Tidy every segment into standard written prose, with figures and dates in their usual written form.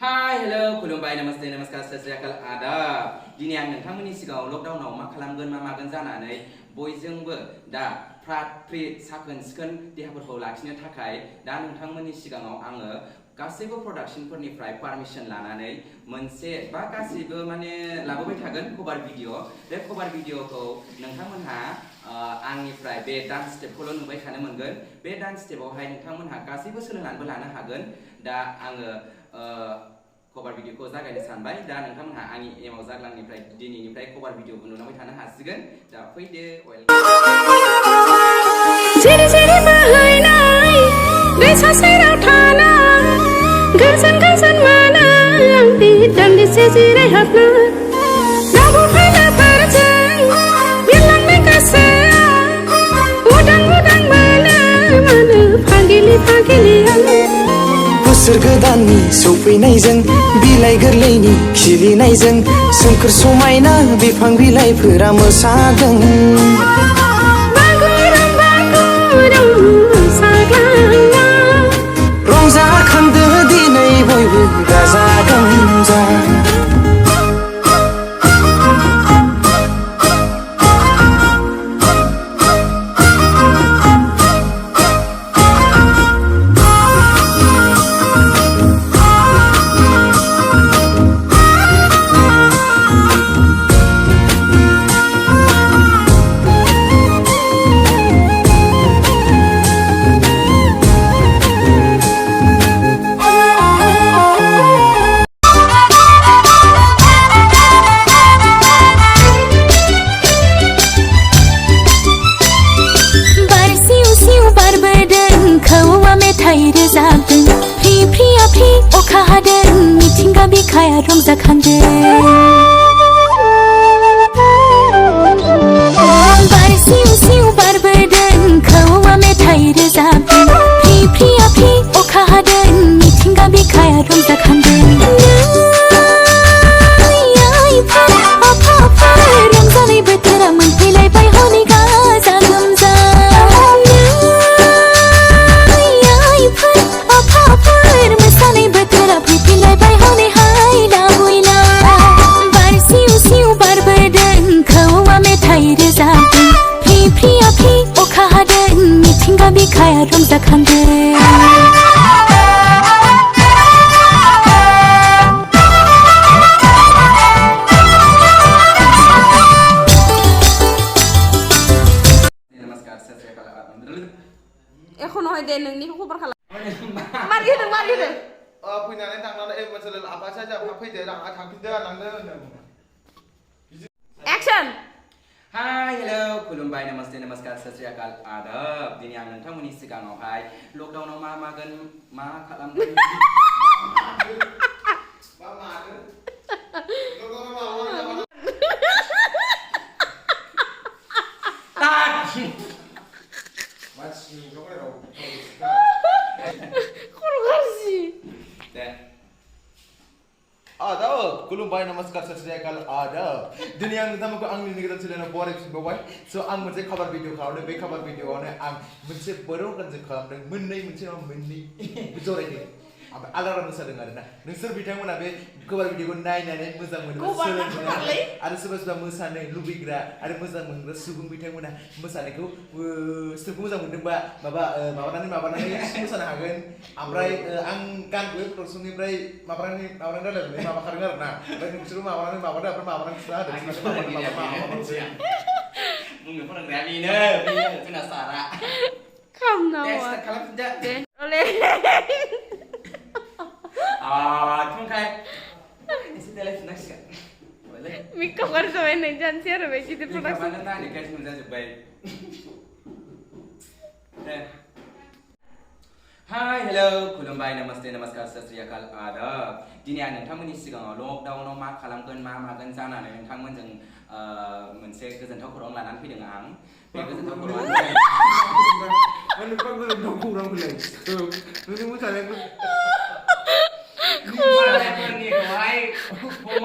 Hai, hello, खुलुमबाय, नमस्ते, नमस्कार, सस्रियाकाल आदाब। दिनै आं नोंथांमोननि सिगाङाव लकडाउनाव मा खालामगोन मा मागोन जानानै बयजोंबो दा फ्रात फ्रित साखोन सिखोन देहाफोरखौ लाखिनो थाखाय दा नोंथांमोननि सिगाङाव आङो गासैबो प्रडाक्शनफोरनिफ्राय पारमिशन लानानै मोनसे बा गासैबो माने लाबोबाय थागोन कभार भिडिअ। बे कभार भिडिअखौ नोंथांमोनहा आंनिफ्राय बे डान्स स्टेपखौल' नुबाय थानो मोनगोन। बे डान्स स्टेपआवहाय नोंथांमोनहा गासैबो सोलोंनानैबो लानो हागोन। दा आङो कभार भिडिअखौ जागायनो सानबाय। दा नोंथांमोनहा आंनि एमाव जाग्लांनिफ्राय दिनैनिफ्राय कभार भिडिअखौ नुलांबाय थानो हासिगोन। दा फैदो जिरि जिरि बोहैनाय दैसा सेराव थानाय गोजोन गोजोन मोनो आंनि दान्दिसे जिरायहाबना रावबो फैनायफोरजों बिरलांनाय गोसोआ उदां उदां मोनो फागिलि फागिलि आं बोसोर गोदाननि सौफैनायजों बिलाइ गोरलैनि खिलिनायजों सोमखोर समायना बिफां बिलाइफोरा मोसादों रंजाखांदो दिनै बयबो गाजा गोमजा बिखाया रंजाखांदों बार सिउ सिउ बारबोदों खौवा मेथाइ रोजाबदों फ्रि फ्रिया फ्रि अखा हादों मिथिंगा बिखाया रंजाखांदों रंजानाय बोथोरा मोनफैलायबाय हनै गाजा गोमजा अखाफोर मोसानाय बोथोरा फैफिनलायबाय हनै बिखाया रंजाखांदों एखन हय दे नोंनिखौ खबर खालाम मारि होदों फैनानै थांनानै मोनसे आफासो जाबा फैदो आंहा थांफिनदो लांदो एक्शन Hai, hello, खुलुमबाय, नमस्ते, नमस्कार, सस्रियाकाल आदाब। दिनै आं नोंथांमोननि सिगाङावहाय लकडाउनाव मा मागोन मा खालामगोन खुलुमबाय नमस्कार सस्रियाकाल आदाब दिनै आं नोंथांमोनखौ आंनि गोदान चेनेलाव बरायफिनबावबाय स' आं मोनसे कभार भिडिअ खालामदों बे कभार भिडिअआवनो आं मोनसे बर' गानजों खालामदों मोननै मोनसे नङा मोननै जरायदों ओमफ्राय आलादा मोसादों आरोना नोंसोर बिथांमोना बे कभार भिडिअखौ नायनानै मोजां मोनो सोलोंनो आरो सोरबा सोरबा मोसानो लुबैग्रा आरो मोजां मोनग्रा सुबुं बिथांमोना मोसानायखौ स्टेपखौ मोजां मोनदोंबा माबानानै मोसानो हागोन ओमफ्राय आं गानखौ प्रडक्सननिफ्राय माबानानै रायलायनानै माबाखादों आरोना ओमफ्राय नोंसोरबो माबादो ओमफ्राय माबानानै खिथा होदों बुंनो फोरोंग्राया बेनो जोंना सारा खालामफिनदो दे थुंखाय एसे देलायफिननांसिगोन मेकआप जाबाय नै जानोसै आरो बे गिदिर प्रडाक्सन मेकआपआनो नानि गाज्रि मोनजाजोब्बाय हाय हेलौ खुलुमबाय नमस्ते नमस्कार सस्रियाकाल आदाब दिनै आं नोंथांमोननि सिगाङाव लकडाउनाव मा खालामगोन मा मागोन जानानै नोंथांमोनजों मोनसे गोजोनथाव खौरां लानानै फैदों आं बे गोजोनथाव खौराङानो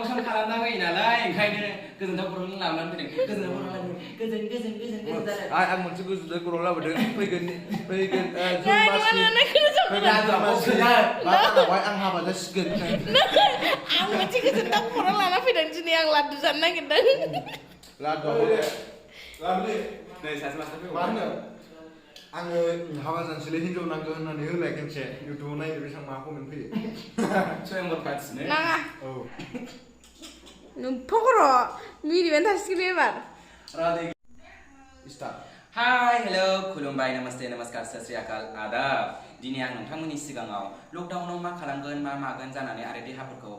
प्रमोसन खालामना होयो नालाय ओंखायनो गोजोनथाव खौरां लानानै फैदों गोजोनथाव खौरां लाबोदों गोजोन जादों आं मोनसे गोजोनथाव खौरां लाबोदों फैगोन जुन मासनि बावहाय आं हाबा जासिगोन आं मोनसे गोजोनथाव खौरां लाना फैदों दिनै आं लादु जानो नागिरदों लादु नै सासे मास्टार फैबाय मा होनो आङो हाबा जानोसैलै हिनजाव नांगौ होननानै होलाय खेनसे इउटुबाव नायनो बेसेबां मा कमेन्ट फैयो स्वयंवर पार्टिनो नाङा औ नोम्फखर' मिनिबायानो थासिगोन एबार राधे स्टार्ट हाय हेल' खुलुमबाय नमस्ते नमस्कार सत श्री आकाल आदाब दिनै आं नोंथांमोननि सिगाङाव लकडाउनाव मा खालामगोन मा मागोन जानानै आरो देहाफोरखौ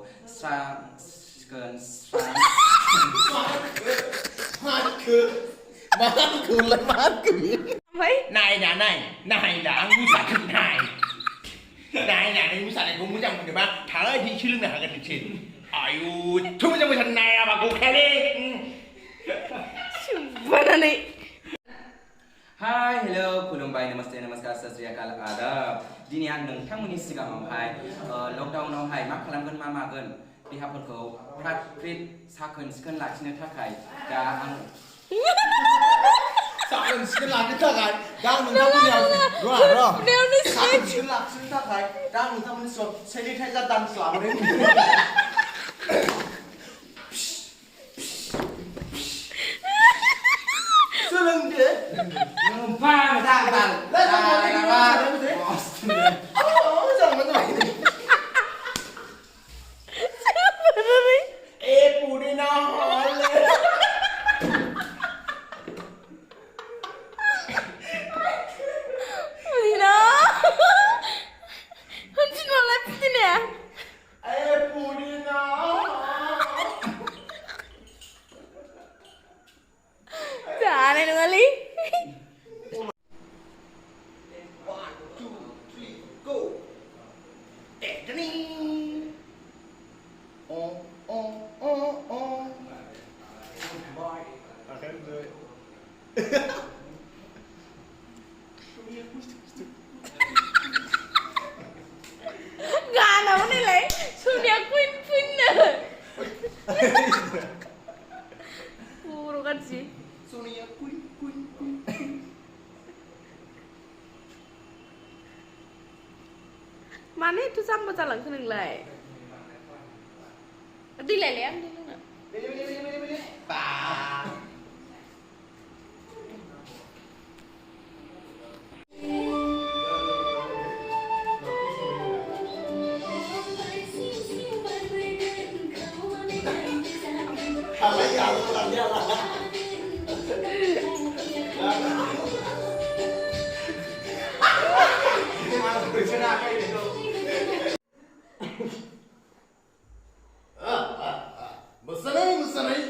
ओमफ्राय नायदा आं मोसाखौ नायनानै मोसानायखौ मोजां मोनोबा थाङै दिन सोलोंनो हागोन नोंसोर आयु थ' मोजां मोसानो नायाबा गखायालै बानानै हाय हेल' खुलुमबाय नमस्ते नमस्कार सत श्री आकाल आदाब दिनै आं नोंथांमोननि सिगाङावहाय लकडाउनावहाय मा खालामगोन मा मागोन देहाफोरखौ फ्रात फ्रित साखोन सिखोन लाखिनो थाखाय दा आं साखोन सिखोन लाखिनो थाखाय दा आं नोंथांमोननियाव साखोन सिखोन लाखिनो थाखाय दा आं नोंथांमोननि सिगाङाव सेनिटाइजार दान्स लाबोदों सोलोंदो जानाय नङालै गानाव नायलाय सोनिया कुइन कुइननो बर' गाज्रि सोनिया कुइन कुइन कुइन मानो एथ' जाम्बा जालांखो नोंलाय दै लायलाय आं दै लोंनो Musanay